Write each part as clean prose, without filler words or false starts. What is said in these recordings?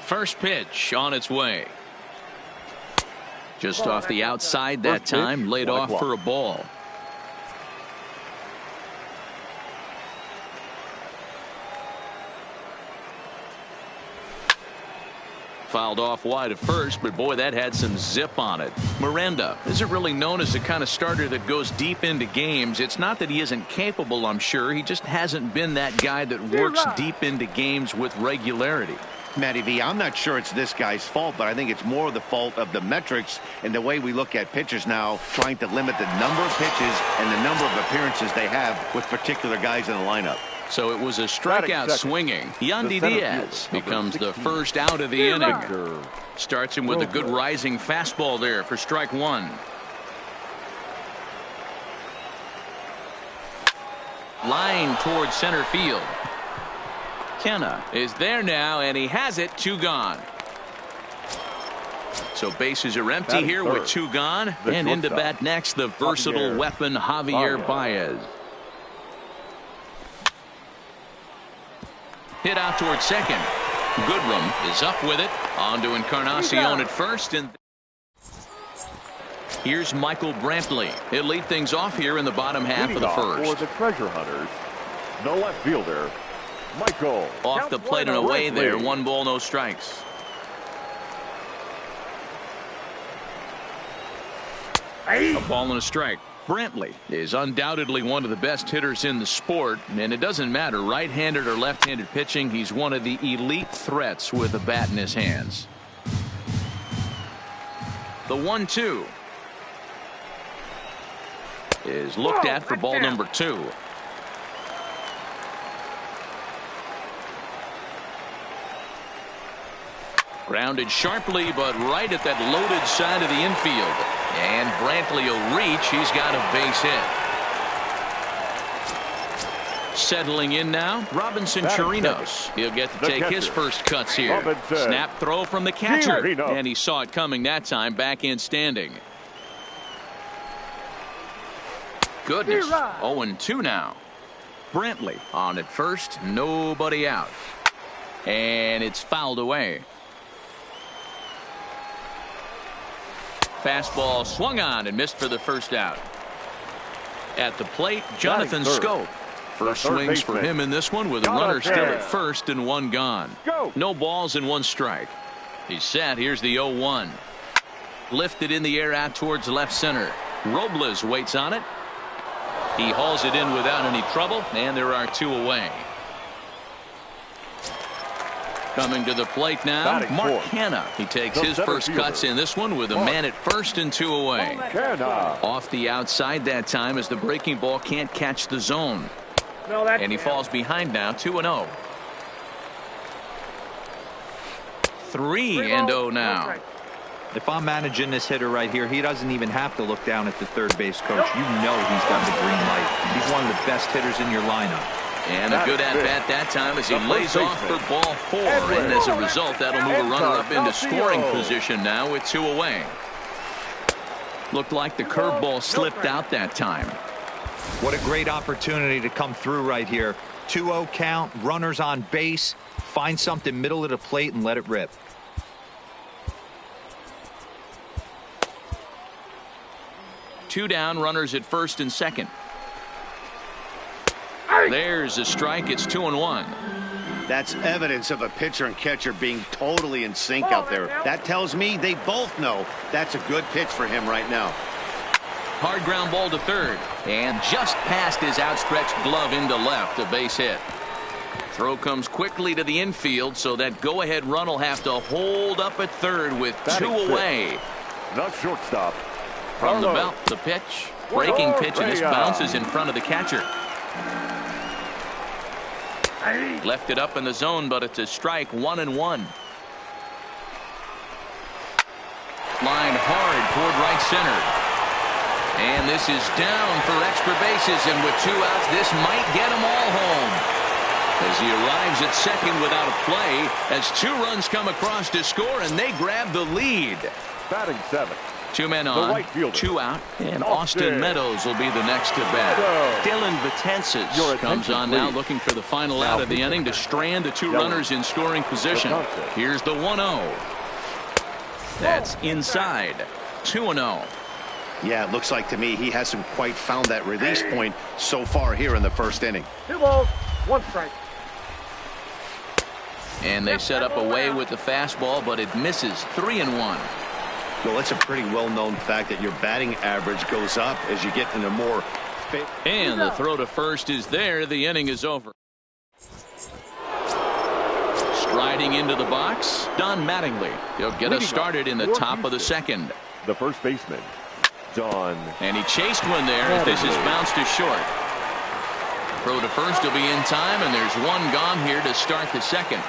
First pitch on its way. Just off the outside that time, laid off for a ball. Fouled off wide at first, but boy, that had some zip on it. Miranda isn't really known as the kind of starter that goes deep into games. It's not that he isn't capable, I'm sure. He just hasn't been that guy that works deep into games with regularity. Matty V, I'm not sure it's this guy's fault, but I think it's more the fault of the metrics and the way we look at pitchers now, trying to limit the number of pitches and the number of appearances they have with particular guys in the lineup. So it was a strikeout swinging. Yandy Diaz becomes the first out of the inning. Starts him with a good rising fastball there for strike one. Line towards center field. Kenna is there now, and he has it. 2 gone. So bases are empty here with 2 gone. And into bat next, the versatile weapon Javier Baez. Hit out towards second. Goodrum is up with it. On to Encarnacion at first. And here's Michael Brantley. He'll lead things off here in the bottom half of the first. For the Treasure Hunters, the left fielder, Michael. Off the plate and away there. 1 ball, no strikes. A ball and a strike. Brantley is undoubtedly one of the best hitters in the sport, and it doesn't matter right-handed or left-handed pitching. He's one of the elite threats with a bat in his hands. The 1-2 is looked at for ball number 2. Grounded sharply, but right at that loaded side of the infield. And Brantley will reach. He's got a base hit. Settling in now, Robinson Chirinos. He'll get to take his first cuts here. Snap throw from the catcher. And he saw it coming that time. Back in standing. Goodness. 0-2 now. Brantley on at first. Nobody out. And it's fouled away. Fastball swung on and missed for the first out. At the plate, Jonathan Schoop. First swings for him in this one with a runner still at first and 1 gone. No balls and 1 strike. He's set. Here's the 0-1. Lifted in the air out towards left center. Robles waits on it. He hauls it in without any trouble, and there are 2 away. Coming to the plate now, Mark Hanna. He takes his first cuts in this one with a man at first and 2 away. Off the outside that time as the breaking ball can't catch the zone. And he falls behind now, 2-0. 3-0 now. If I'm managing this hitter right here, he doesn't even have to look down at the third base coach. You know he's got the green light. He's one of the best hitters in your lineup. And a good at-bat that time as he lays off for ball 4. And as a result, that'll move a runner up into scoring position now with 2 away. Looked like the curveball slipped out that time. What a great opportunity to come through right here. 2-0 count, runners on base. Find something middle of the plate and let it rip. Two down, runners at first and second. There's a strike. It's 2-1. That's evidence of a pitcher and catcher being totally in sync out there. That tells me they both know that's a good pitch for him right now. Hard ground ball to third. And just past his outstretched glove into left. A base hit. Throw comes quickly to the infield, so that go-ahead run will have to hold up at third with 2 away. The shortstop. From the belt, the pitch. Breaking pitch, and this bounces in front of the catcher. Left it up in the zone, but it's a strike. 1-1. Line hard toward right center. And this is down for extra bases, and with 2 outs, this might get them all home. As he arrives at second without a play, as 2 runs come across to score, and they grab the lead. Batting 7, Two men on, right fielder, two out, and Austin Meadows will be the next to bat. Dylan Betances comes on now, looking for the final out of the inning to strand the two runners in scoring position. Here's the 1-0. That's inside. 2-0. Yeah, it looks like to me he hasn't quite found that release point so far here in the first inning. 2 balls, 1 strike. And they set up away with the fastball, but it misses. 3-1. Well, it's a pretty well-known fact that your batting average goes up as you get into more. And the throw to first is there. The inning is over. Striding into the box, Don Mattingly. He'll get us started in the top of the second. The first baseman, Don. And he chased one there as this is bounced to short. Throw to first will be in time, and there's one gone here to start the second.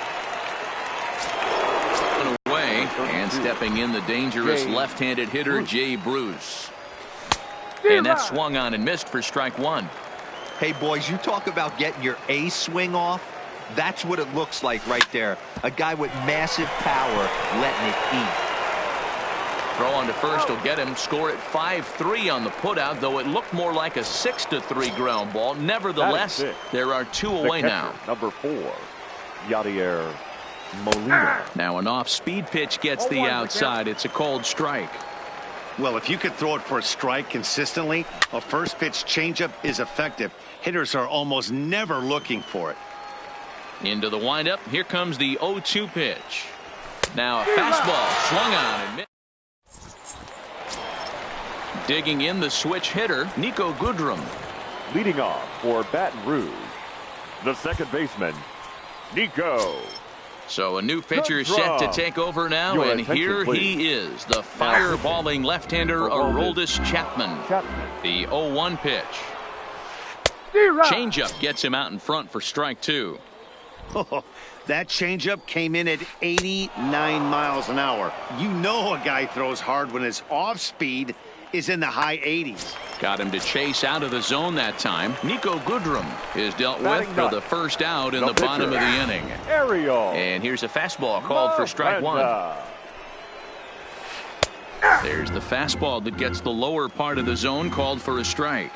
Away, and stepping in the dangerous left-handed hitter, Jay Bruce. And that swung on and missed for strike one. Hey, boys, you talk about getting your A swing off. That's what it looks like right there. A guy with massive power letting it eat. Throw on to first will get him. Score at 5-3 on the putout, though it looked more like a 6-3 ground ball. Nevertheless, there are two away now. Number 4, Yadier Molina. Now an off-speed pitch gets the outside. It's a called strike. Well, if you could throw it for a strike consistently, a first pitch changeup is effective. Hitters are almost never looking for it. Into the windup. Here comes the 0-2 pitch. Now a fastball swung on and missed. Digging in the switch hitter, Niko Goodrum. Leading off for Baton Rouge, the second baseman, Niko. So a new pitcher set to take over now, and here he is, the fireballing left-hander Aroldis Chapman. The 0-1 pitch. Changeup gets him out in front for strike two. That changeup came in at 89 miles an hour. You know a guy throws hard when his off speed is in the high 80s. Got him to chase out of the zone that time. Niko Goodrum is dealt with for the first out in the bottom of the inning. And here's a fastball called for strike one. There's the fastball that gets the lower part of the zone called for a strike.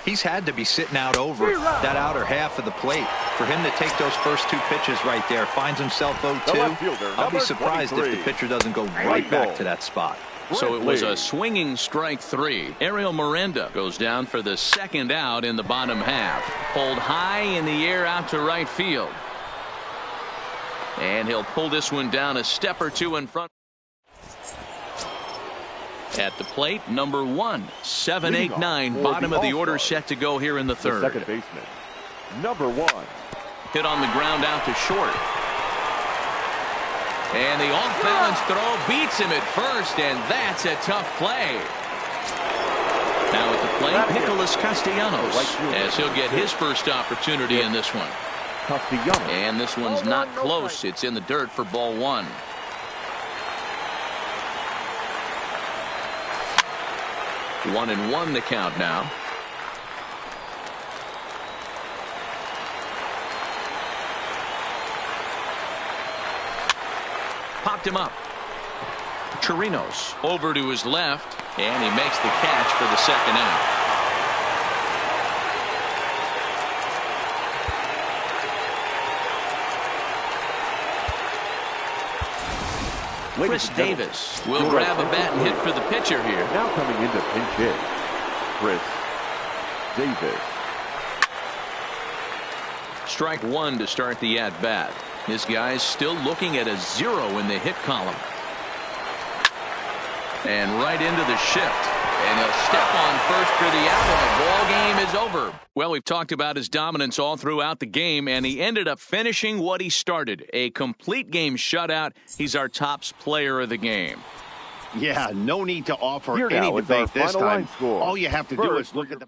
He's had to be sitting out over that outer half of the plate. For him to take those first two pitches right there, finds himself 0-2. I'll be surprised if the pitcher doesn't go right back to that spot. So it was a swinging strike three. Ariel Miranda goes down for the second out in the bottom half. Pulled high in the air out to right field. And he'll pull this one down a step or two in front. At the plate, number 1, 7, 8, 9, bottom of the order set to go here in the third. Second baseman, number 1. Hit on the ground out to short. And the off-balance throw beats him at first, and that's a tough play. Now at the plate, Nicholas Castellanos, as he'll get his first opportunity in this one. And this one's not close. It's in the dirt for ball one. One and one the count now. Popped him up. Chirinos over to his left, and he makes the catch for the second out. Chris Davis will grab a bat and hit for the pitcher here. Now coming into pinch hit, Chris Davis. Strike one to start the at-bat. This guy's still looking at a 0 in the hit column. And right into the shift. And he'll step on first for the out, and the ball game is over. Well, we've talked about his dominance all throughout the game, and he ended up finishing what he started. A complete game shutout. He's our tops player of the game. Yeah, no need to offer Here any now is debate our this final time. line score. All you have to do is look at the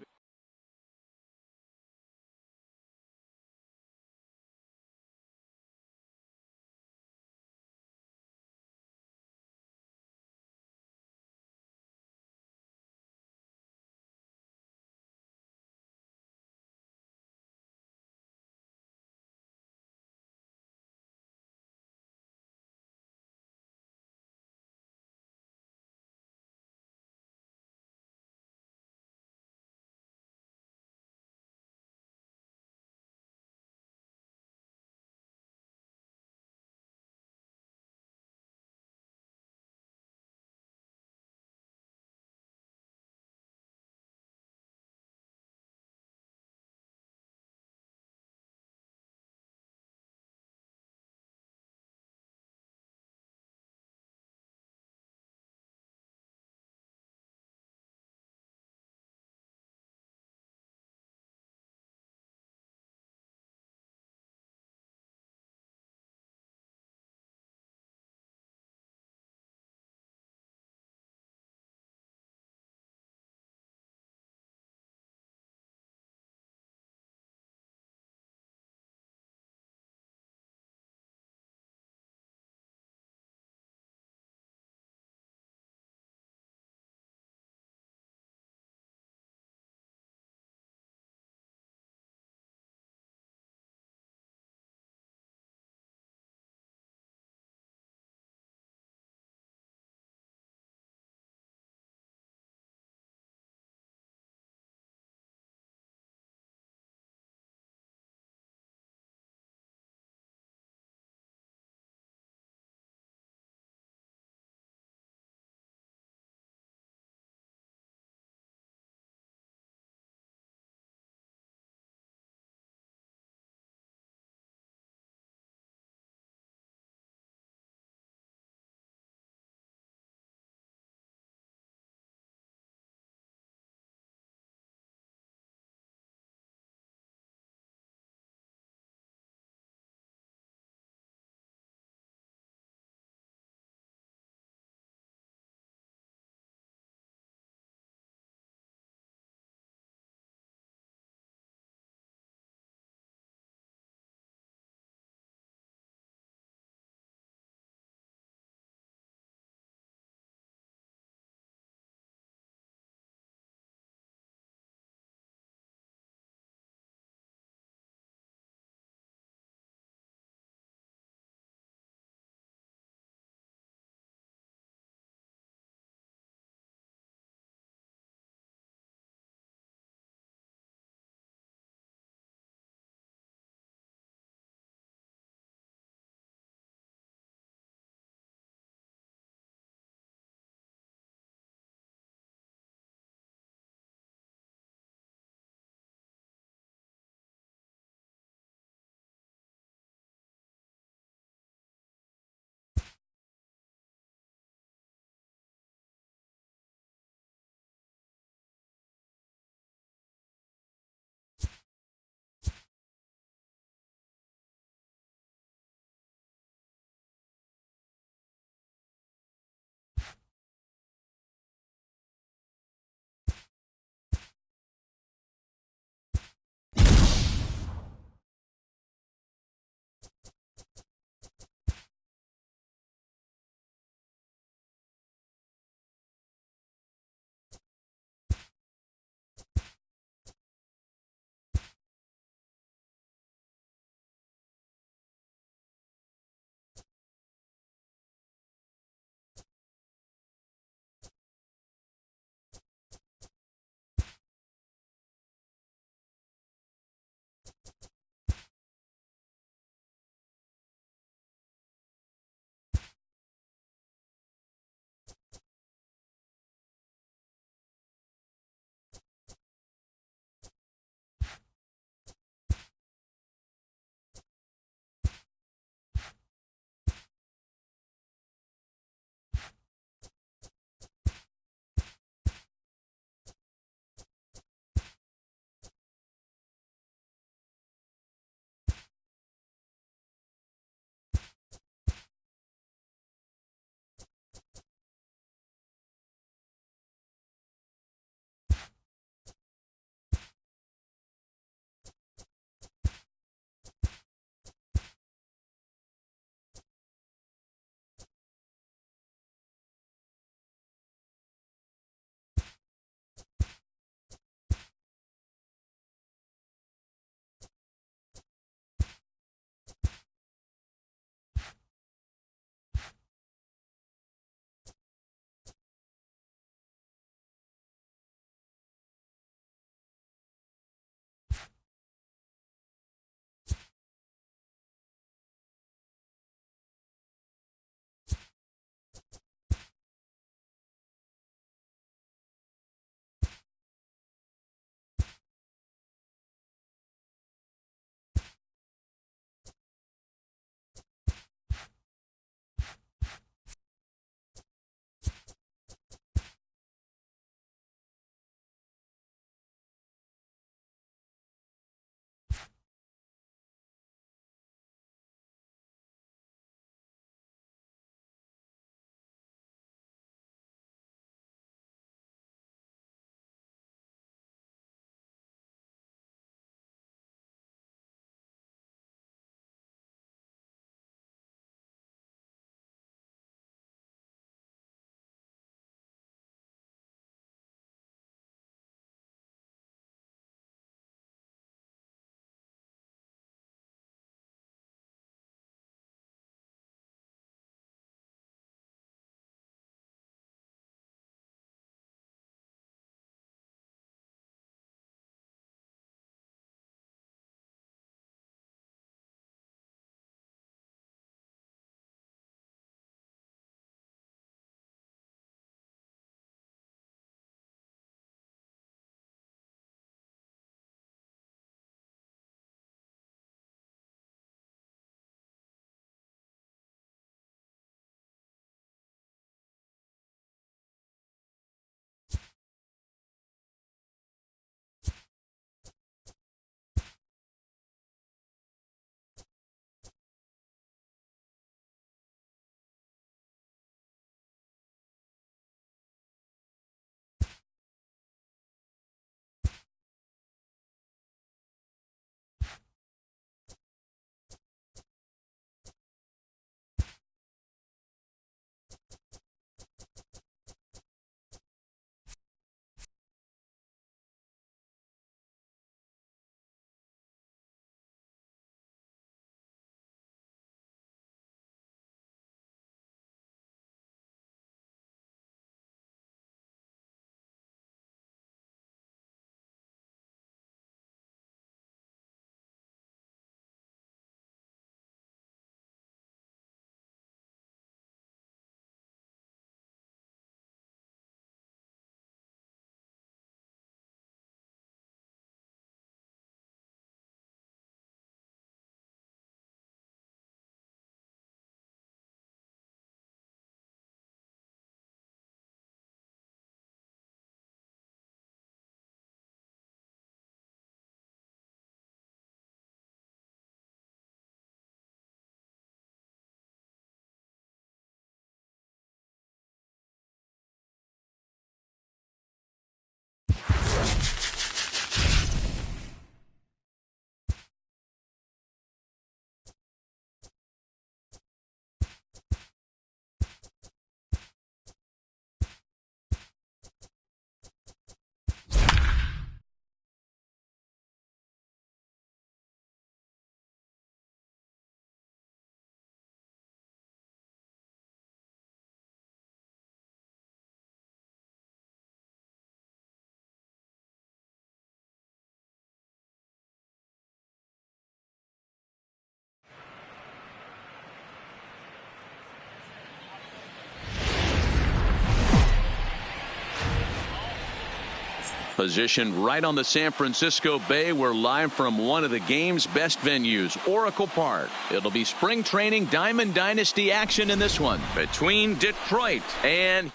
Positioned right on the San Francisco Bay, we're live from one of the game's best venues, Oracle Park. It'll be spring training Diamond Dynasty action in this one between Detroit and...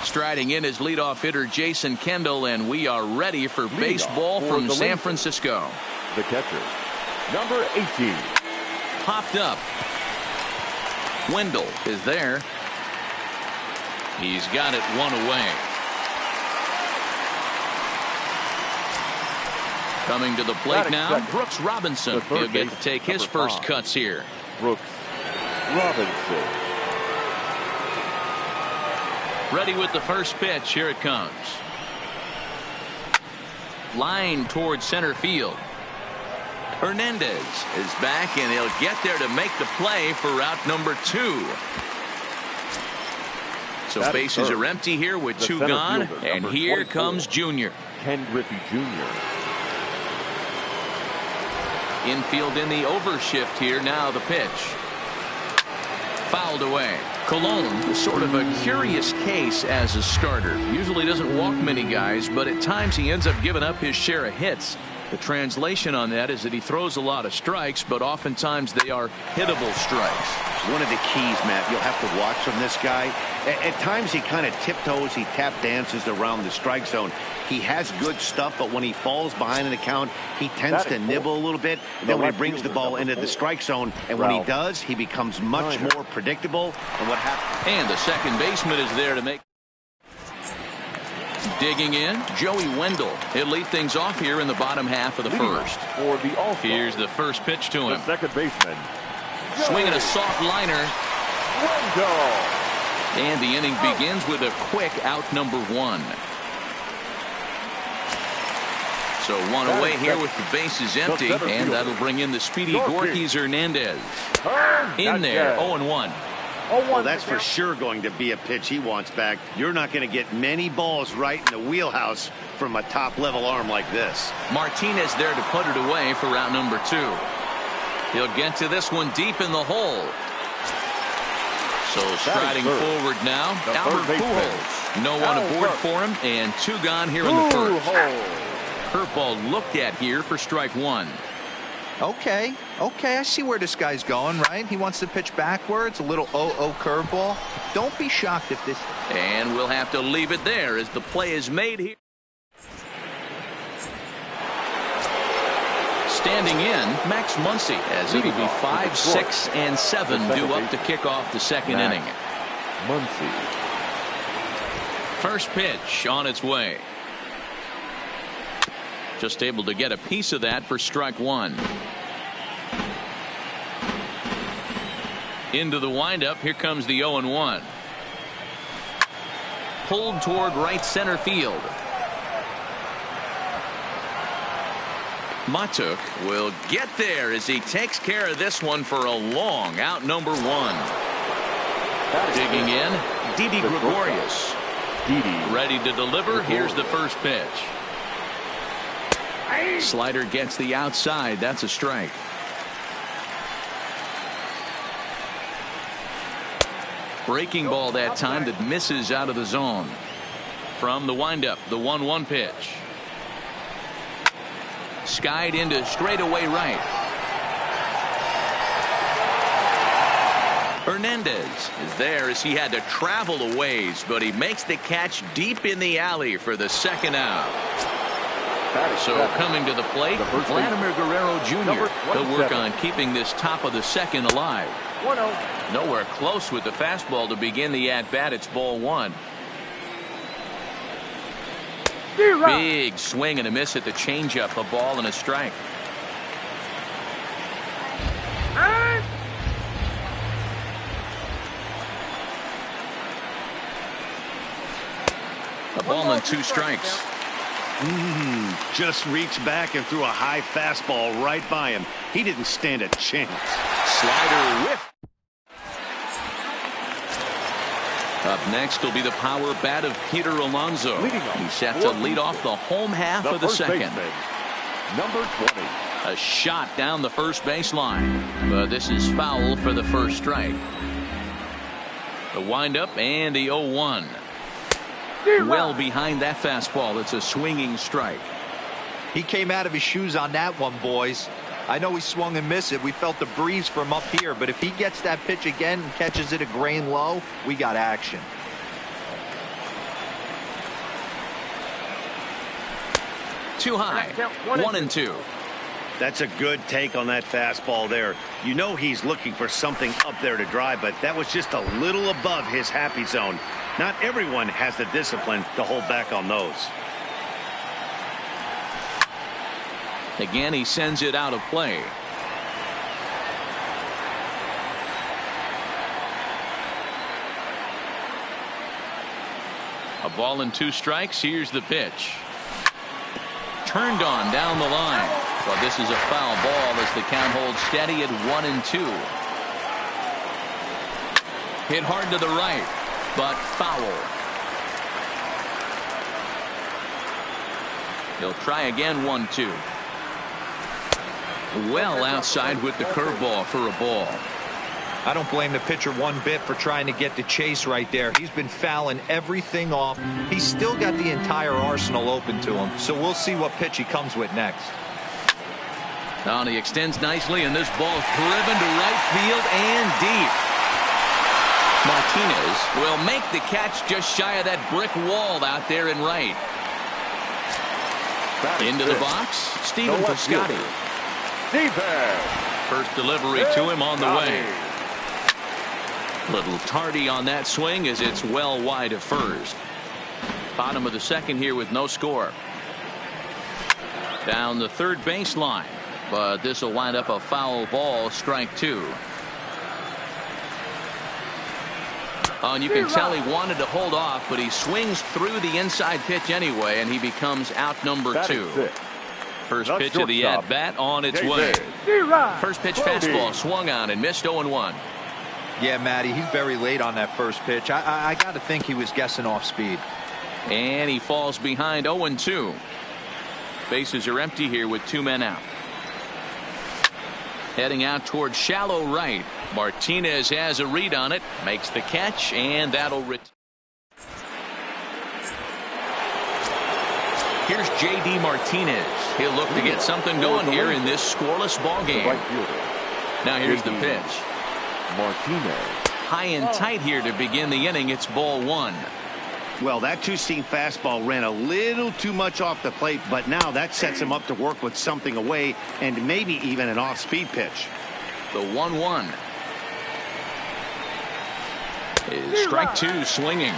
Striding in is leadoff hitter Jason Kendall, and we are ready for baseball from San Francisco. The catcher, number 18. Popped up. Wendell is there. He's got it one away. Coming to the plate now, Brooks Robinson. He'll get to take his first cuts here. Brooks Robinson. Ready with the first pitch. Here it comes. Line towards center field. Hernandez is back, and he'll get there to make the play for out number 2. So bases are empty here with 2 gone, and here comes Junior. Ken Griffey Jr. Infield in the overshift here. Now the pitch. Fouled away. Colon is sort of a curious case as a starter. Usually doesn't walk many guys, but at times he ends up giving up his share of hits. The translation on that is that he throws a lot of strikes, but oftentimes they are hittable strikes. One of the keys, Matt, you'll have to watch from this guy. At times he kind of tiptoes, he tap dances around the strike zone. He has good stuff, but when he falls behind an account, he tends to nibble a little bit. And then when he brings the ball into the strike zone, and when he does, he becomes much more predictable. And what happens? And the second baseman is there to make. Digging in, Joey Wendell. He'll lead things off here in the bottom half of the first. Here's the first pitch to him. The second baseman. Swinging a soft liner. Wendell. And the inning begins with a quick out number 1. So one away here with the bases empty, and that'll bring in the speedy Gorkys Hernandez. In there, 0-1. Well, that's for sure going to be a pitch he wants back. You're not going to get many balls right in the wheelhouse from a top-level arm like this. Martinez there to put it away for route number 2. He'll get to this one deep in the hole. So striding forward now, Albert Pujols. No one aboard for him, and 2 gone here in the first. Curveball looked at here for strike 1. Okay, I see where this guy's going, right? He wants to pitch backwards, a little 0-0 curveball. Don't be shocked if this... And we'll have to leave it there as the play is made here. Standing in, Max Muncy, as it'll be 5, 6, and 7 due up to kick off the second inning. Muncy. First pitch on its way. Just able to get a piece of that for strike 1. Into the windup. Here comes the 0-1. Pulled toward right center field. Matuk will get there as he takes care of this one for a long out number 1. Digging in, Didi Gregorius. Ready to deliver. Here's the first pitch. Slider gets the outside. That's a strike. Breaking ball that time that misses out of the zone. From the windup, the 1-1 pitch. Skied into straightaway right. Hernandez is there as he had to travel a ways, but he makes the catch deep in the alley for the second out. So coming to the plate, Vladimir Guerrero Jr. He'll work on keeping this top of the second alive. Nowhere close with the fastball to begin the at-bat. It's ball 1. Big swing and a miss at the changeup. A ball and a strike. A ball and 2 strikes. Just reached back and threw a high fastball right by him. He didn't stand a chance. Slider whip. Up next will be the power bat of Peter Alonso. He's set to lead off the home half of the second. Number 20. A shot down the first baseline, but this is foul for the first strike. The windup and the 0-1. Well behind that fastball. It's a swinging strike. He came out of his shoes on that one, boys. I know he swung and missed it. We felt the breeze from up here, but if he gets that pitch again and catches it a grain low, we got action. Too high. 1-2. That's a good take on that fastball there. You know he's looking for something up there to drive, but that was just a little above his happy zone. Not everyone has the discipline to hold back on those. Again, he sends it out of play. A ball and 2 strikes. Here's the pitch. Turned on down the line. Well, this is a foul ball as the count holds steady at 1-2. Hit hard to the right, but foul. He'll try again. 1-2. Well outside with the curveball for a ball. I don't blame the pitcher one bit for trying to get the chase right there. He's been fouling everything off. He's still got the entire arsenal open to him, so we'll see what pitch he comes with next. Now he extends nicely, and this ball is driven to right field and deep. Martinez will make the catch just shy of that brick wall out there in right. Into the box, Stephen Piscotty. First delivery to him on the way. Little tardy on that swing as it's well wide of first. Bottom of the second here with no score. Down the third baseline, but this will wind up a foul ball. Strike 2. Oh, and you can tell he wanted to hold off, but he swings through the inside pitch anyway, and he becomes out number 2. First pitch of the at-bat on its way. First pitch fastball swung on and missed. 0-1. Yeah, Matty, he's very late on that first pitch. I got to think he was guessing off speed. And he falls behind. 0-2. Bases are empty here with 2 men out. Heading out towards shallow right. Martinez has a read on it. Makes the catch, and that'll return. Here's J.D. Martinez. He'll look to get something going here in this scoreless ball game. Now here's the pitch. Martinez. High and tight here to begin the inning. It's ball 1. Well, that two-seam fastball ran a little too much off the plate, but now that sets him up to work with something away and maybe even an off-speed pitch. The 1-1 is strike 2 swinging.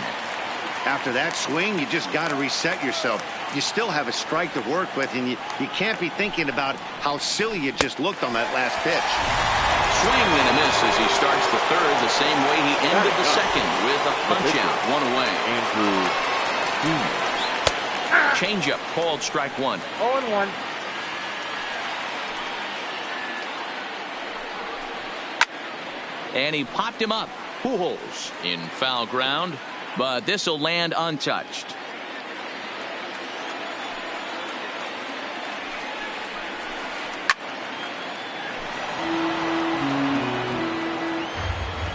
After that swing, you just got to reset yourself. You still have a strike to work with, and you can't be thinking about how silly you just looked on that last pitch. Swing and a miss as he starts the third the same way he ended the second with a punch out. 1 away. Changeup called strike 1. 0-1. And he popped him up. Pujols in foul ground, but this will land untouched.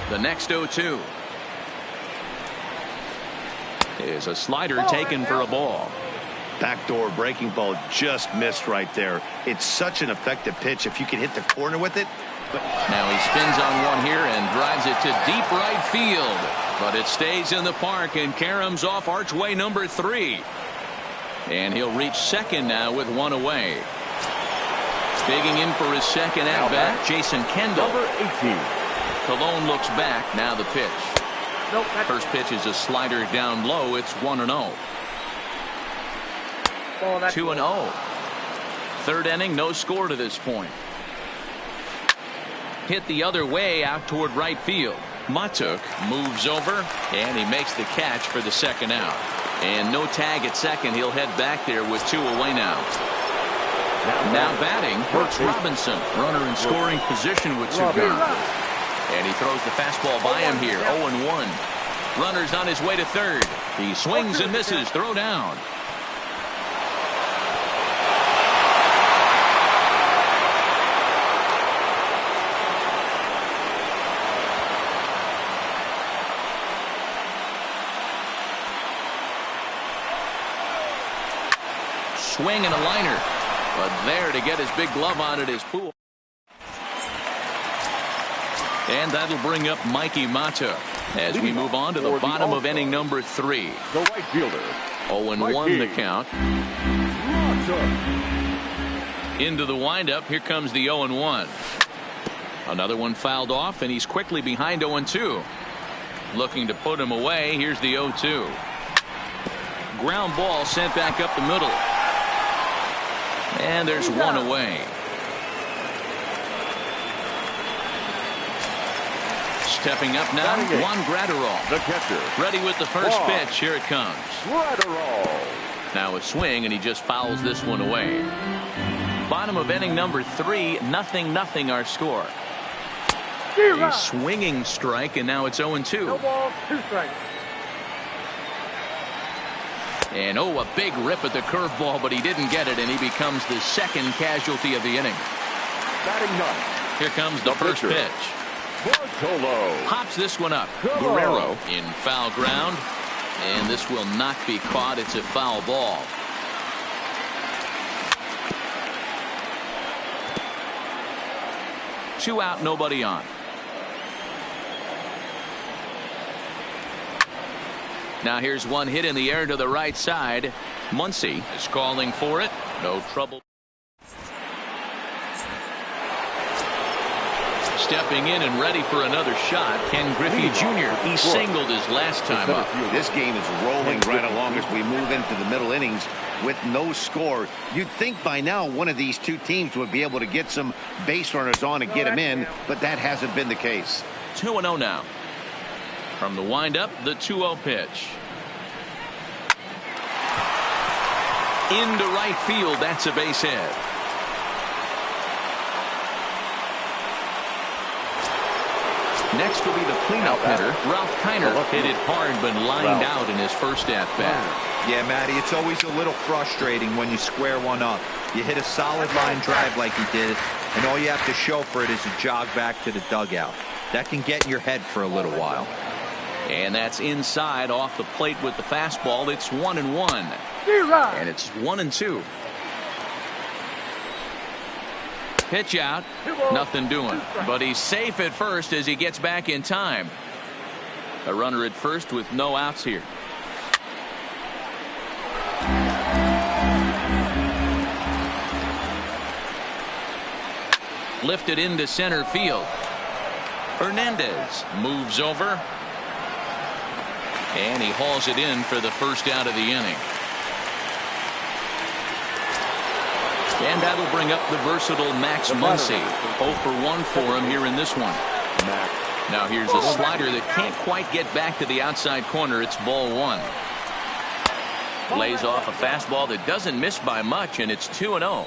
The next 0-2 is a slider taken for a ball. Backdoor breaking ball just missed right there. It's such an effective pitch if you can hit the corner with it. But now he spins on one here and drives it to deep right field. But it stays in the park, and Karams off archway number 3. And he'll reach second now with 1 away. Digging in for his second at-bat, Jason Kendall. Number 18. Colon looks back. Now the pitch. First pitch is a slider down low. It's 1-0. 2-0. Third inning, no score to this point. Hit the other way out toward right field. Matuk moves over, and he makes the catch for the second out. And no tag at second. He'll head back there with 2 away now. Now batting, Brooks Robinson. Runner in scoring position with 2 gone. And he throws the fastball by him here. 0-1. Runner's on his way to third. He swings and misses. Throw down. swing and a liner. But there to get his big glove on it is Pujols. And that'll bring up Mikey Mata as we move on to the bottom of inning number 3. The right fielder. 0-1 the count. Into the windup. Here comes the 0-1. Another one fouled off, and he's quickly behind 0-2. Looking to put him away. Here's the 0-2. Ground ball sent back up the middle. And there's one away. Stepping up now, Juan Graterol. The catcher. Ready with the first pitch. Here it comes. Graterol. Now a swing, and he just fouls this one away. Bottom of inning number 3, 0-0 our score. A swinging strike, and now it's 0-2. No ball, 2 strikes. And a big rip at the curveball, but he didn't get it, and he becomes the second casualty of the inning. Batting ninth. Here comes the first pitch. Bartolo. Pops this one up. Guerrero in foul ground, and this will not be caught. It's a foul ball. Two out, nobody on. Now here's one hit in the air to the right side. Muncy is calling for it. No trouble. Stepping in and ready for another shot, Ken Griffey Jr. He singled his last time up. This game is rolling right along as we move into the middle innings with no score. You'd think by now one of these two teams would be able to get some base runners on and get them in, but that hasn't been the case. 2-0 now. From the windup, the 2-0 pitch. Into right field. That's a base hit. Next will be the cleanup hitter, Ralph Kiner. Hit it hard, but lined out in his first at-bat. Yeah, Matty, it's always a little frustrating when you square one up. You hit a solid line drive like he did, and all you have to show for it is a jog back to the dugout. That can get in your head for a little while. And that's inside off the plate with the fastball. It's 1-1. And it's 1-2. Pitch out. Nothing doing. But he's safe at first as he gets back in time. A runner at first with no outs here. Lifted into center field. Hernandez moves over. And he hauls it in for the first out of the inning. And that'll bring up the versatile Max Muncy. 0 for 1 for him here in this one. Now here's a slider that can't quite get back to the outside corner. It's ball 1. Lays off a fastball that doesn't miss by much, and it's 2-0.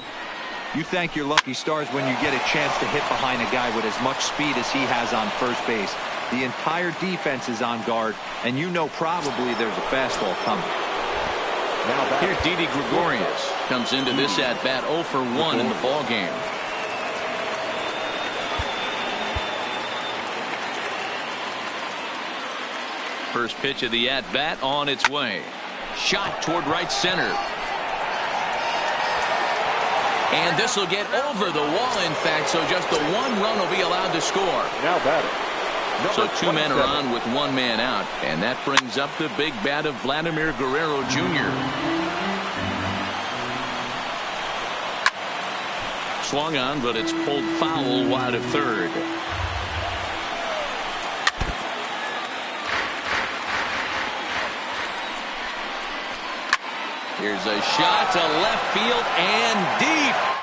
You thank your lucky stars when you get a chance to hit behind a guy with as much speed as he has on first base. The entire defense is on guard, and you know probably there's a fastball coming. Now here Didi Gregorius comes into this at-bat 0 for 1 in the ball game. First pitch of the at-bat on its way. Shot toward right center. And this will get over the wall, in fact, so just the 1 run will be allowed to score. Now batting. So 2 men are on with 1 man out, and that brings up the big bat of Vladimir Guerrero Jr. Swung on, but it's pulled foul wide of third. Here's a shot to left field and deep.